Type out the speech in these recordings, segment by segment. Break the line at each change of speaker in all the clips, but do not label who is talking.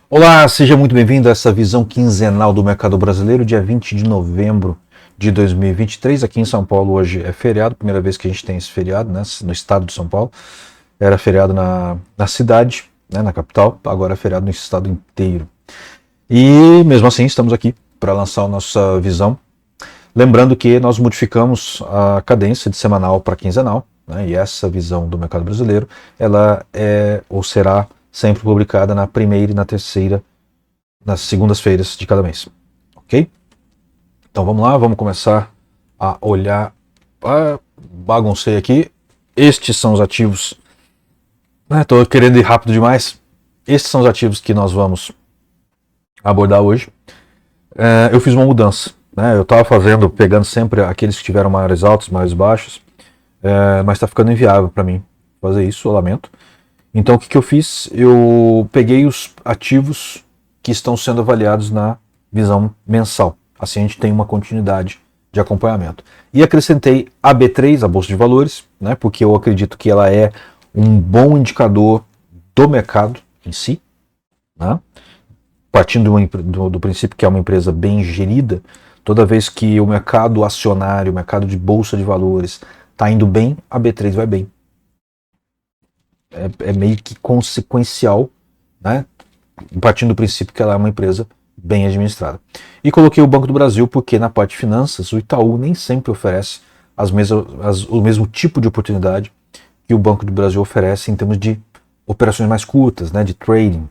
Olá, seja muito bem-vindo a essa visão quinzenal do mercado brasileiro, dia 20 de novembro de 2023. Aqui em São Paulo hoje é feriado, primeira vez que a gente tem esse feriado, né, no estado de São Paulo. Era feriado na cidade, né, na capital, agora é feriado no estado inteiro. E mesmo assim estamos aqui para lançar a nossa visão. Lembrando que nós modificamos a cadência de semanal para quinzenal, né, e essa visão do mercado brasileiro ela é ou será sempre publicada na primeira e na terceira, nas segundas-feiras de cada mês, ok? Então vamos lá, vamos começar a olhar. Baguncei aqui. Estes são os ativos. Estou querendo ir rápido demais. Estes são os ativos que nós vamos abordar hoje. Eu fiz uma mudança, né? Eu estava pegando sempre aqueles que tiveram maiores altos, maiores baixos, mas está ficando inviável para mim fazer isso, eu lamento. Então o que eu fiz? Eu peguei os ativos que estão sendo avaliados na visão mensal. Assim a gente tem uma continuidade de acompanhamento. E acrescentei a B3, a Bolsa de Valores, né, porque eu acredito que ela é um bom indicador do mercado em si, né, partindo do princípio que é uma empresa bem gerida. Toda vez que o mercado acionário, o mercado de Bolsa de Valores está indo bem, a B3 vai bem. É meio que consequencial, né? Partindo do princípio que ela é uma empresa bem administrada. E coloquei o Banco do Brasil porque na parte de finanças o Itaú nem sempre oferece o mesmo tipo de oportunidade que o Banco do Brasil oferece em termos de operações mais curtas, né, de trading.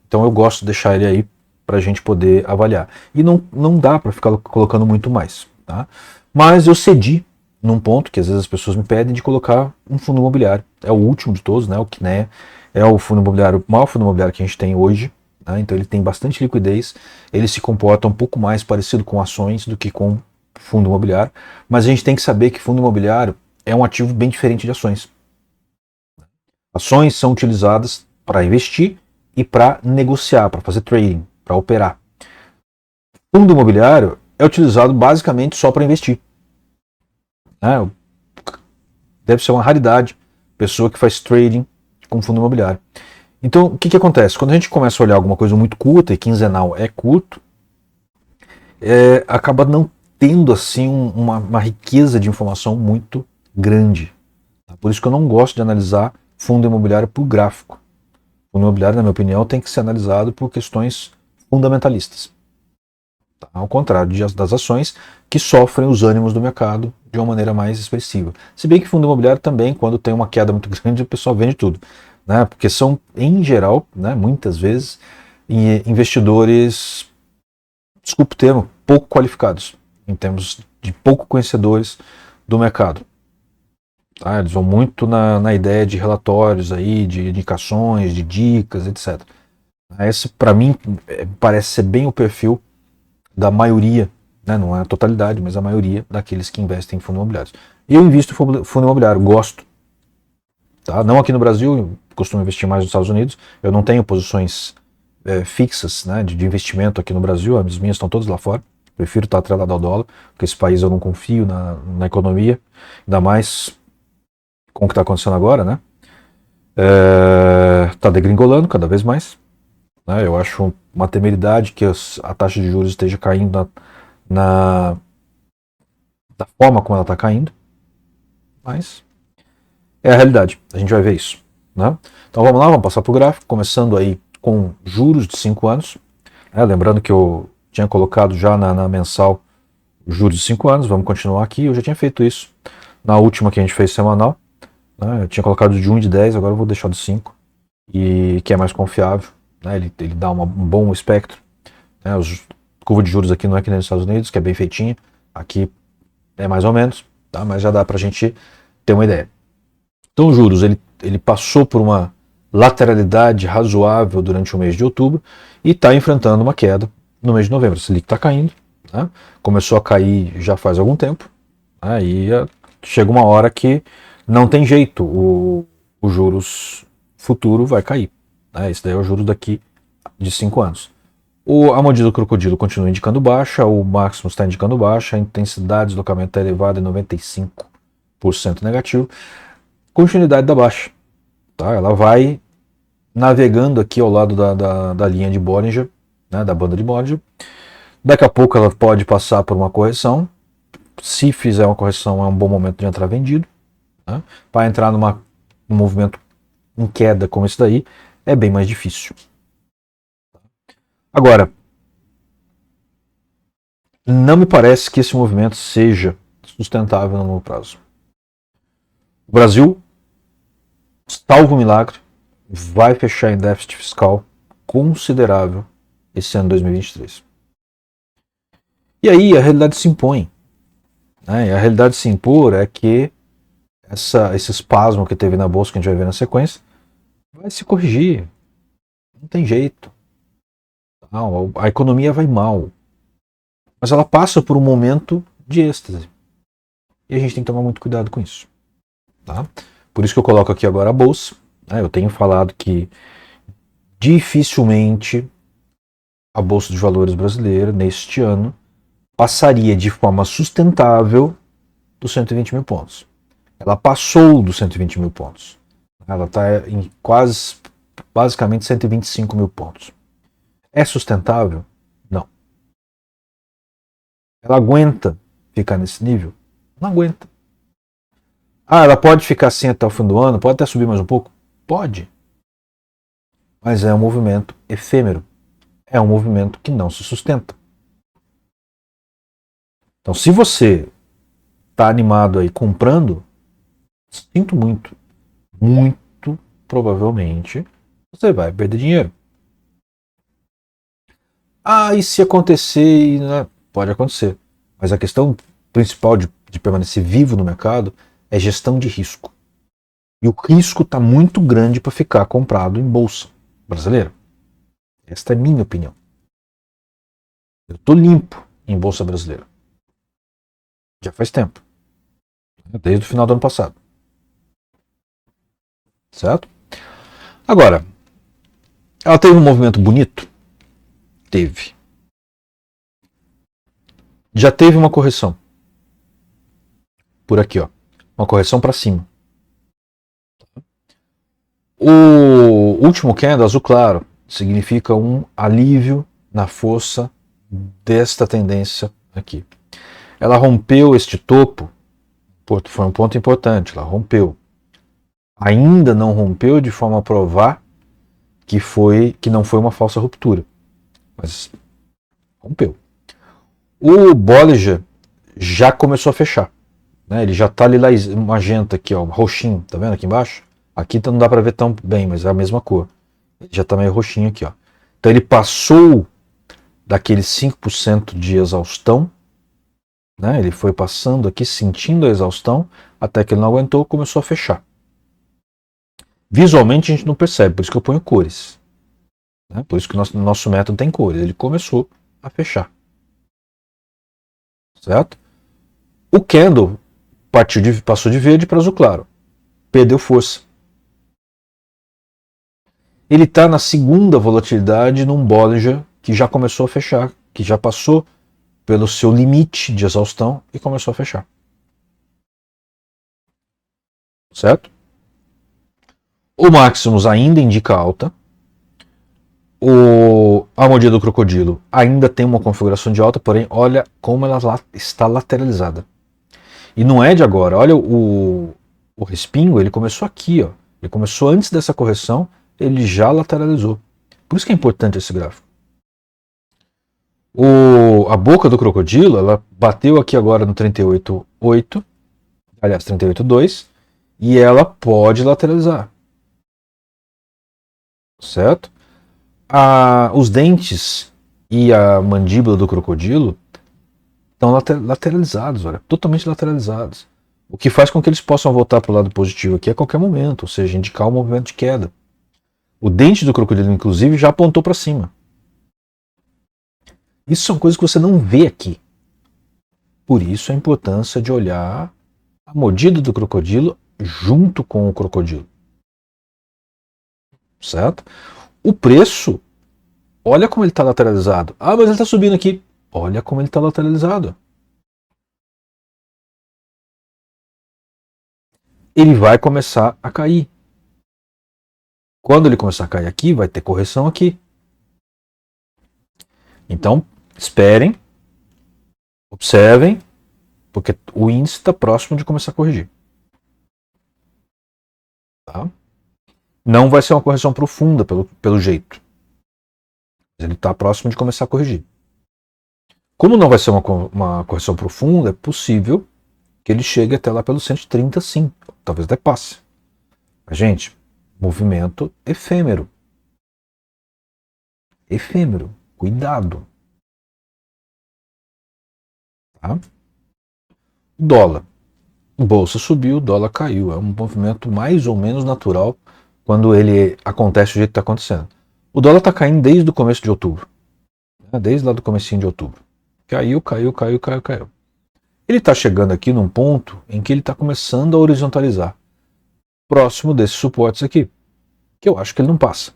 Então eu gosto de deixar ele aí para a gente poder avaliar. E não dá para ficar colocando muito mais, tá? Mas eu cedi num ponto que às vezes as pessoas me pedem de colocar um fundo imobiliário. É o último de todos, né? O Kinea é o fundo imobiliário, o maior fundo imobiliário que a gente tem hoje, né? Então ele tem bastante liquidez, ele se comporta um pouco mais parecido com ações do que com fundo imobiliário, mas a gente tem que saber que fundo imobiliário é um ativo bem diferente de ações. Ações são utilizadas para investir e para negociar, para fazer trading, para operar. Fundo imobiliário é utilizado basicamente só para investir. Deve ser uma raridade pessoa que faz trading com fundo imobiliário. Então, o que acontece? Quando a gente começa a olhar alguma coisa muito curta, e quinzenal é curto, acaba não tendo assim uma riqueza de informação muito grande. Por isso que eu não gosto de analisar fundo imobiliário por gráfico. Fundo imobiliário, na minha opinião, tem que ser analisado por questões fundamentalistas. Ao contrário das ações, que sofrem os ânimos do mercado de uma maneira mais expressiva. Se bem que fundo imobiliário também, quando tem uma queda muito grande, o pessoal vende tudo, né? Porque são, em geral, né, muitas vezes, investidores, desculpe o termo, pouco qualificados, em termos de pouco conhecedores do mercado. Tá? Eles vão muito na ideia de relatórios, aí, de indicações, de dicas, etc. Esse, para mim, parece ser bem o perfil da maioria, né, não é a totalidade, mas a maioria daqueles que investem em fundos imobiliários. E eu invisto em fundo imobiliário, gosto. Tá? Não aqui no Brasil, eu costumo investir mais nos Estados Unidos. Eu não tenho posições fixas, né, de investimento aqui no Brasil, as minhas estão todas lá fora. Prefiro estar atrelado ao dólar, porque esse país eu não confio na economia, ainda mais com o que está acontecendo agora, né? Está degringolando cada vez mais. Eu acho uma temeridade que a taxa de juros esteja caindo da forma como ela está caindo, mas é a realidade, a gente vai ver isso, né? Então vamos lá, vamos passar para o gráfico, começando aí com juros de 5 anos, né? Lembrando que eu tinha colocado já na mensal juros de 5 anos, vamos continuar aqui, eu já tinha feito isso na última que a gente fez semanal, né? Eu tinha colocado de 1 e de 10, agora eu vou deixar de 5, e que é mais confiável. Ele dá um bom espectro, né? Curva de juros aqui não é que nem nos Estados Unidos, que é bem feitinha, aqui é mais ou menos, tá? Mas já dá para a gente ter uma ideia. Então os juros, ele passou por uma lateralidade razoável durante o mês de outubro e está enfrentando uma queda no mês de novembro. A Selic está caindo, né? Começou a cair já faz algum tempo, né? E chega uma hora que não tem jeito, o juros futuro vai cair. Esse daí é o juros daqui de 5 anos. A mordida do crocodilo continua indicando baixa, o máximo está indicando baixa, a intensidade de deslocamento está elevada em 95 negativo, continuidade da baixa. Tá? Ela vai navegando aqui ao lado da linha de Bollinger, né, da banda de Bollinger. Daqui a pouco ela pode passar por uma correção. Se fizer uma correção, é um bom momento de entrar vendido. Né? Para entrar num movimento em queda como esse daí, é bem mais difícil. Agora, não me parece que esse movimento seja sustentável no longo prazo. O Brasil, salvo milagre, vai fechar em déficit fiscal considerável esse ano 2023. E aí a realidade se impõe. Né? E a realidade se impor é que esse espasmo que teve na bolsa, que a gente vai ver na sequência, vai se corrigir. Não tem jeito. Não, a economia vai mal. Mas ela passa por um momento de êxtase. E a gente tem que tomar muito cuidado com isso. Tá? Por isso que eu coloco aqui agora a bolsa. Né? Eu tenho falado que dificilmente a Bolsa de Valores brasileira, neste ano, passaria de forma sustentável dos 120 mil pontos. Ela passou dos 120 mil pontos. Ela está em basicamente 125 mil pontos. É sustentável? Não. Ela aguenta ficar nesse nível? Não aguenta. Ela pode ficar assim até o fim do ano? Pode até subir mais um pouco? Pode. Mas é um movimento efêmero. É um movimento que não se sustenta. Então, se você está animado aí comprando, sinto muito. Muito provavelmente você vai perder dinheiro. E se acontecer? Né? Pode acontecer. Mas a questão principal de permanecer vivo no mercado é gestão de risco. E o risco está muito grande para ficar comprado em bolsa brasileira. Esta é a minha opinião. Eu estou limpo em bolsa brasileira. Já faz tempo. Desde o final do ano passado. Certo? Agora, ela teve um movimento bonito? Teve. Já teve uma correção. Por aqui, ó. Uma correção para cima. O último candle, azul claro, significa um alívio na força desta tendência aqui. Ela rompeu este topo, foi um ponto importante, ela rompeu. Ainda não rompeu de forma a provar que não foi uma falsa ruptura, mas rompeu. O Bollinger já começou a fechar, né? Ele já está ali lá magenta aqui, ó, roxinho, tá vendo aqui embaixo? Aqui não dá para ver tão bem, mas é a mesma cor. Ele já está meio roxinho aqui, ó. Então ele passou daqueles 5% de exaustão, né? Ele foi passando aqui, sentindo a exaustão, até que ele não aguentou, começou a fechar. Visualmente a gente não percebe, por isso que eu ponho cores. Né? Por isso que o nosso método tem cores. Ele começou a fechar. Certo? O candle passou de verde para azul claro. Perdeu força. Ele está na segunda volatilidade num Bollinger que já começou a fechar, que já passou pelo seu limite de exaustão e começou a fechar. Certo? O Maximus ainda indica alta. A mordida do crocodilo ainda tem uma configuração de alta, porém olha como ela está lateralizada. E não é de agora. Olha o respingo, ele começou aqui, ó. Ele começou antes dessa correção, ele já lateralizou. Por isso que é importante esse gráfico. A boca do crocodilo, ela bateu aqui agora no 38,8, aliás, 38,2, e ela pode lateralizar. Certo? Os dentes e a mandíbula do crocodilo estão lateralizados, olha, totalmente lateralizados. O que faz com que eles possam voltar para o lado positivo aqui a qualquer momento, ou seja, indicar um movimento de queda. O dente do crocodilo, inclusive, já apontou para cima. Isso são coisas que você não vê aqui. Por isso a importância de olhar a mordida do crocodilo junto com o crocodilo. Certo? O preço, olha como ele está lateralizado. Mas ele está subindo aqui. Olha como ele está lateralizado. ele vai começar a cair. Quando ele começar a cair aqui, vai ter correção aqui. Então, esperem, observem, porque o índice está próximo de começar a corrigir. Tá? Não vai ser uma correção profunda, pelo jeito. Mas ele está próximo de começar a corrigir. Como não vai ser uma correção profunda, é possível que ele chegue até lá pelo 130, sim. Talvez até passe. Mas, gente, movimento efêmero. Efêmero. Cuidado. Tá? Dólar. Bolsa subiu, dólar caiu. É um movimento mais ou menos natural quando ele acontece do jeito que está acontecendo. O dólar está caindo desde o começo de outubro. Desde lá do comecinho de outubro. Caiu. Ele está chegando aqui num ponto em que ele está começando a horizontalizar. Próximo desses suportes aqui. Que eu acho que ele não passa.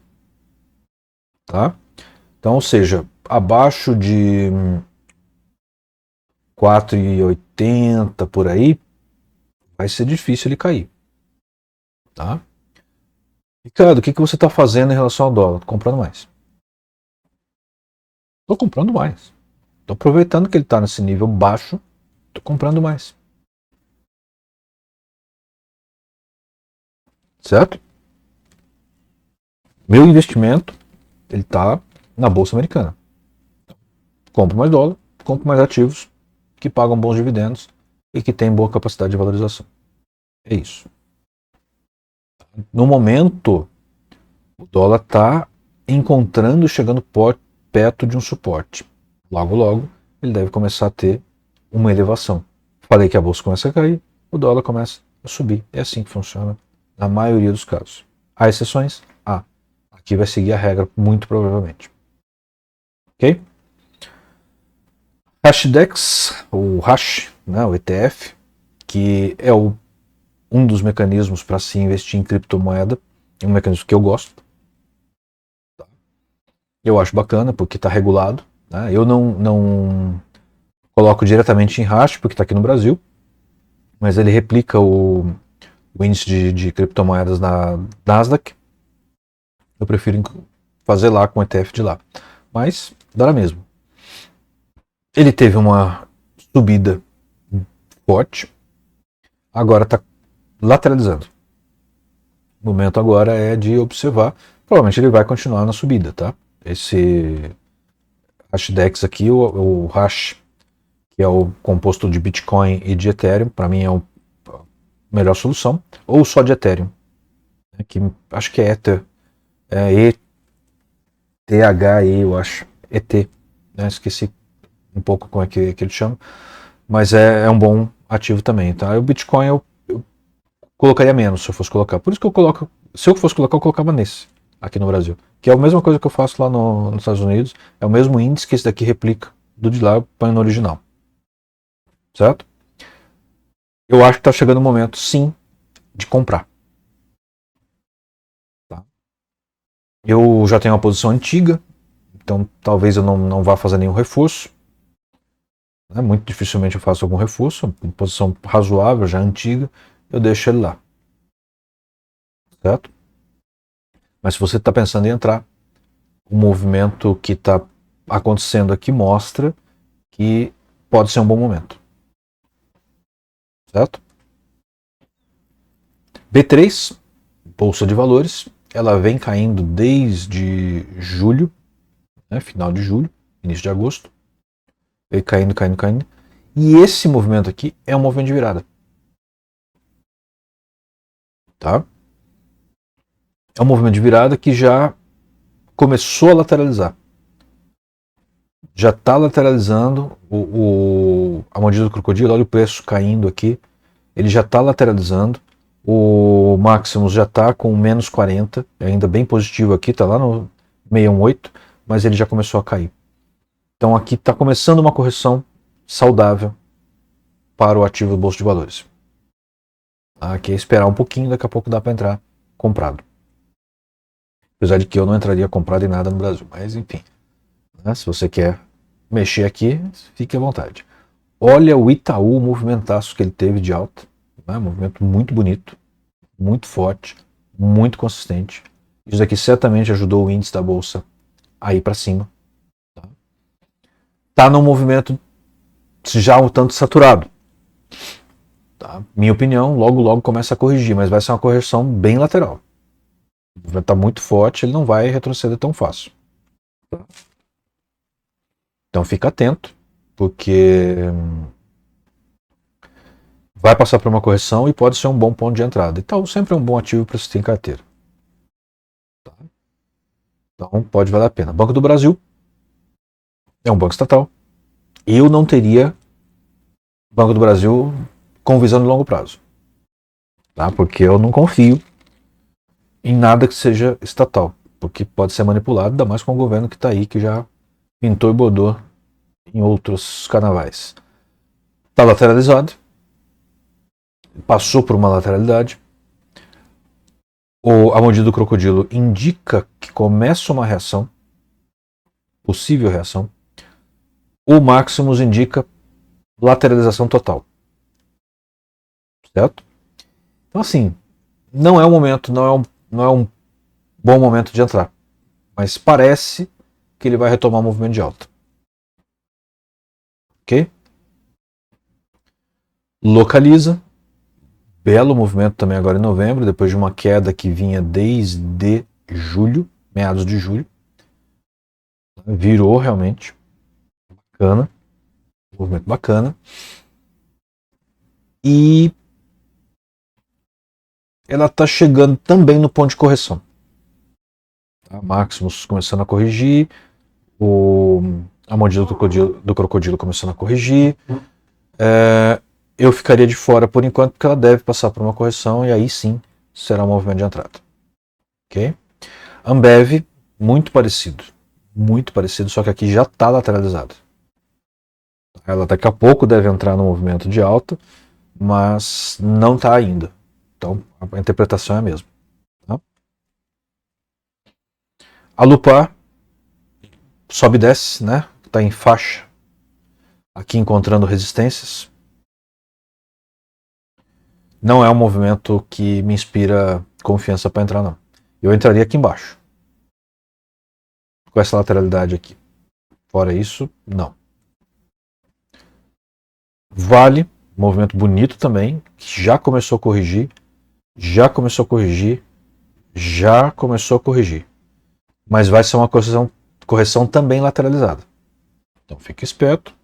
Tá? Então, ou seja, abaixo de 4,80 por aí, vai ser difícil ele cair. Tá? Ricardo, o que você está fazendo em relação ao dólar? Tô comprando mais. Estou comprando mais. Estou aproveitando que ele está nesse nível baixo, estou comprando mais. Certo? Meu investimento, ele está na Bolsa Americana. Compro mais dólar, compro mais ativos que pagam bons dividendos e que têm boa capacidade de valorização. É isso. No momento, o dólar está chegando perto de um suporte. Logo, logo, ele deve começar a ter uma elevação. Falei que a bolsa começa a cair, o dólar começa a subir. É assim que funciona na maioria dos casos. Há exceções? Há. Aqui vai seguir a regra, muito provavelmente. Ok? Hashdex, o Hash, né, o ETF, que é um dos mecanismos para se investir em criptomoeda, é um mecanismo que eu gosto. Eu acho bacana porque está regulado. Né? Eu não coloco diretamente em Hash porque está aqui no Brasil, mas ele replica o índice de criptomoedas na Nasdaq. Eu prefiro fazer lá com o ETF de lá. Mas dá mesmo. Ele teve uma subida forte, agora está lateralizando. O momento agora é de observar. Provavelmente ele vai continuar na subida, tá? Esse Hashdex aqui, o Hash, que é o composto de Bitcoin e de Ethereum, para mim é a melhor solução. Ou só de Ethereum, né, que acho que é Ether, ETHE, eu acho, ET, né, esqueci um pouco como é que ele chama, mas é um bom ativo também, tá? O Bitcoin eu colocaria menos se eu fosse colocar, por isso que eu coloco, se eu fosse colocar, eu colocava nesse, aqui no Brasil, que é a mesma coisa que eu faço lá nos Estados Unidos, é o mesmo índice que esse daqui replica, do de lá eu ponho no original, certo? Eu acho que está chegando o momento, sim, de comprar. Tá? Eu já tenho uma posição antiga, então talvez eu não vá fazer nenhum reforço. Né? Muito dificilmente eu faço algum reforço, uma posição razoável, já antiga, eu deixo ele lá. Certo? Mas se você está pensando em entrar, o movimento que está acontecendo aqui mostra que pode ser um bom momento. Certo? B3, Bolsa de Valores, ela vem caindo desde julho, né, final de julho, início de agosto, veio caindo. E esse movimento aqui é um movimento de virada. Tá? É um movimento de virada que já começou a lateralizar. Já está lateralizando a mordida do crocodilo, olha o preço caindo aqui, ele já está lateralizando, o Maximus já está com menos 40, ainda bem positivo aqui, está lá no 618, mas ele já começou a cair. Então aqui está começando uma correção saudável para o ativo do Bolsa de Valores. Aqui é esperar um pouquinho, daqui a pouco dá para entrar comprado. Apesar de que eu não entraria comprado em nada no Brasil, mas enfim. Né? Se você quer mexer aqui, fique à vontade. Olha o Itaú, o movimentaço que ele teve de alta. Né? Um movimento muito bonito. muito forte, muito consistente. Isso aqui certamente ajudou o índice da bolsa a ir para cima. Tá num movimento já um tanto saturado. Tá? Minha opinião, logo começa a corrigir, mas vai ser uma correção bem lateral. Vai estar muito forte, ele não vai retroceder tão fácil. Então fica atento, porque vai passar por uma correção e pode ser um bom ponto de entrada. Então sempre é um bom ativo para você ter em carteira. Tá? Então pode valer a pena. Banco do Brasil é um banco estatal. Eu não teria Banco do Brasil com visão de longo prazo. Tá? Porque eu não confio em nada que seja estatal. Porque pode ser manipulado, ainda mais com o governo que está aí, que já pintou e bordou em outros carnavais. Está lateralizado. Passou por uma lateralidade. A mordida do crocodilo indica que começa uma reação, possível reação. O Maximus indica lateralização total. Certo? Então assim, não é um momento, não é um bom momento de entrar. Mas parece que ele vai retomar o movimento de alta. Ok? Localiza. Belo movimento também agora em novembro, depois de uma queda que vinha desde julho, meados de julho. Virou realmente. Bacana. Movimento bacana. E ela está chegando também no ponto de correção. A Maximus começando a corrigir, a mordida do crocodilo começando a corrigir. Eu ficaria de fora por enquanto, porque ela deve passar por uma correção e aí sim será um movimento de entrada. Ok? Ambev, muito parecido, só que aqui já está lateralizado. Ela daqui a pouco deve entrar no movimento de alta, mas não está ainda. Então a interpretação é a mesma. Tá? A Lupar sobe e desce, né? Está em faixa, aqui encontrando resistências. Não é um movimento que me inspira confiança para entrar, não. Eu entraria aqui embaixo, com essa lateralidade aqui. Fora isso, não. Vale, movimento bonito também, que já começou a corrigir, mas vai ser uma correção também lateralizada. Então fique esperto,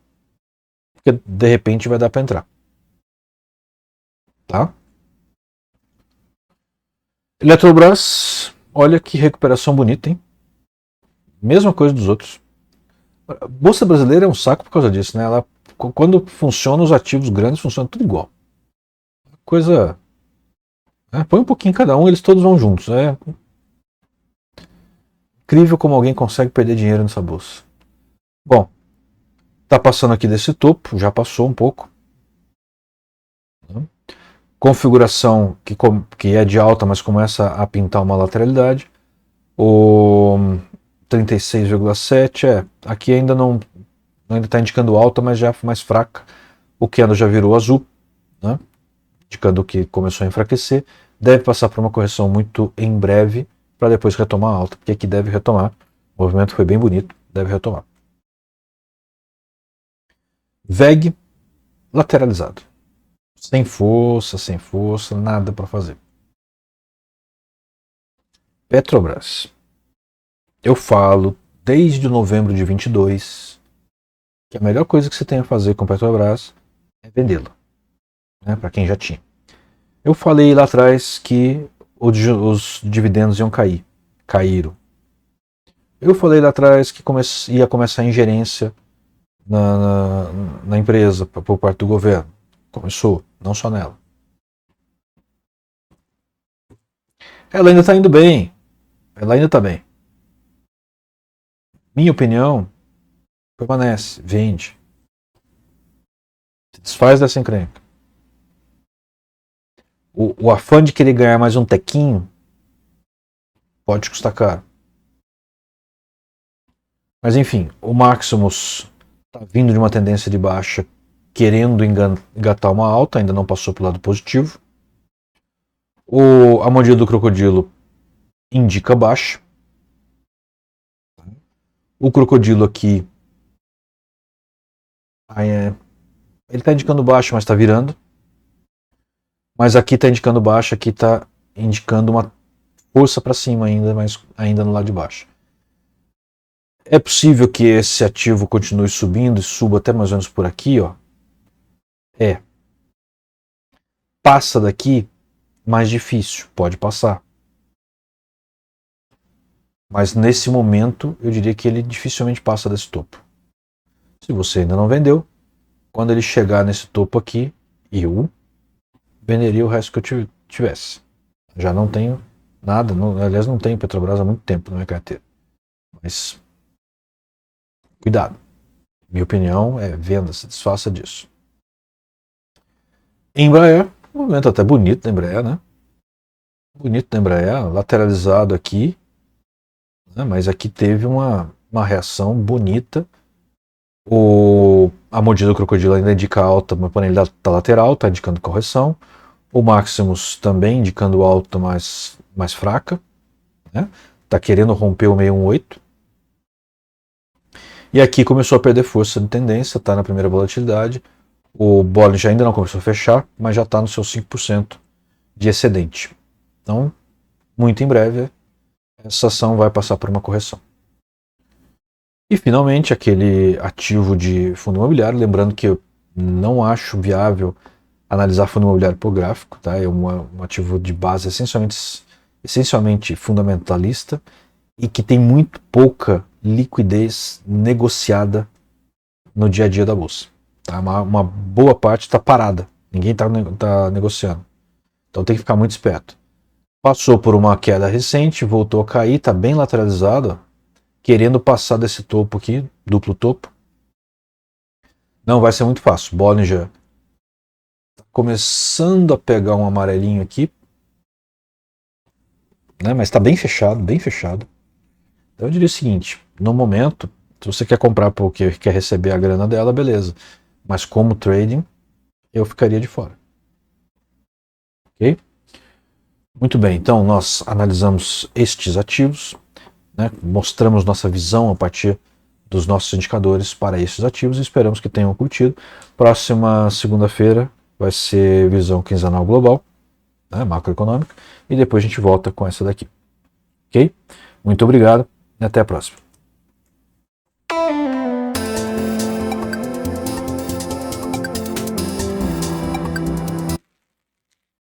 porque de repente vai dar para entrar. Tá? Eletrobras, olha que recuperação bonita, hein? Mesma coisa dos outros. A Bolsa Brasileira é um saco por causa disso, né? Ela, quando funciona, os ativos grandes funcionam tudo igual. Coisa. Põe um pouquinho em cada um, eles todos vão juntos. É incrível como alguém consegue perder dinheiro nessa bolsa. Bom, tá passando aqui desse topo, já passou um pouco. Configuração que é de alta, mas começa a pintar uma lateralidade. O 36,7 aqui ainda está indicando alta, mas já mais fraca. O candle já virou azul, né? Indicando que começou a enfraquecer. Deve passar por uma correção muito em breve para depois retomar a alta, porque aqui deve retomar. O movimento foi bem bonito, deve retomar. VEG lateralizado. Sem força, nada para fazer. Petrobras. Eu falo desde novembro de 22 que a melhor coisa que você tem a fazer com Petrobras é vendê-la, né, para quem já tinha. Eu falei lá atrás que os dividendos iam cair. Caíram. Eu falei lá atrás que ia começar a ingerência na empresa por parte do governo. Começou, não só nela. Ela ainda está indo bem. Ela ainda está bem. Minha opinião, permanece, vende. Se desfaz dessa encrenca. O afã de querer ganhar mais um tequinho pode custar caro. Mas enfim, o Maximus está vindo de uma tendência de baixa, querendo engatar uma alta, ainda não passou para o lado positivo. A mordida do crocodilo indica baixa. O crocodilo aqui, ele está indicando baixa, mas está virando. Mas aqui está indicando baixa, aqui está indicando uma força para cima ainda, mas ainda no lado de baixo. É possível que esse ativo continue subindo e suba até mais ou menos por aqui, ó. Passa daqui, mais difícil, pode passar. Mas nesse momento, eu diria que ele dificilmente passa desse topo. Se você ainda não vendeu, quando ele chegar nesse topo aqui, eu venderia o resto que eu tivesse. Já não tenho nada, aliás, não tenho Petrobras há muito tempo na minha carteira. Mas cuidado. Minha opinião é venda, se desfaça disso. Embraer, um movimento até bonito da Embraer, né? Bonito da Embraer, lateralizado aqui, né? Mas aqui teve uma reação bonita. A mordida do crocodilo ainda indica alta, mas porém ele está lateral, está indicando correção. O Maximus também indicando alta mais fraca, né? Está querendo romper o 618. E aqui começou a perder força de tendência, está na primeira volatilidade. O Bollinger ainda não começou a fechar, mas já está no seu 5% de excedente. Então, muito em breve, essa ação vai passar por uma correção. E finalmente, aquele ativo de fundo imobiliário, lembrando que eu não acho viável analisar fundo imobiliário por gráfico, tá? É um ativo de base essencialmente fundamentalista e que tem muito pouca liquidez negociada no dia a dia da bolsa. Tá? Uma boa parte está parada, ninguém está negociando. Então tem que ficar muito esperto. Passou por uma queda recente, voltou a cair, está bem lateralizado, querendo passar desse topo aqui, duplo topo. Não vai ser muito fácil. Bollinger está começando a pegar um amarelinho aqui, né? Mas está bem fechado, bem fechado. Então eu diria o seguinte, no momento, se você quer comprar porque quer receber a grana dela, beleza. Mas como trading, eu ficaria de fora. Ok? Muito bem, então nós analisamos estes ativos, né? Mostramos nossa visão a partir dos nossos indicadores para esses ativos e esperamos que tenham curtido. Próxima segunda-feira vai ser visão quinzenal global, né? Macroeconômica, e depois a gente volta com essa daqui. Ok? Muito obrigado e até a próxima.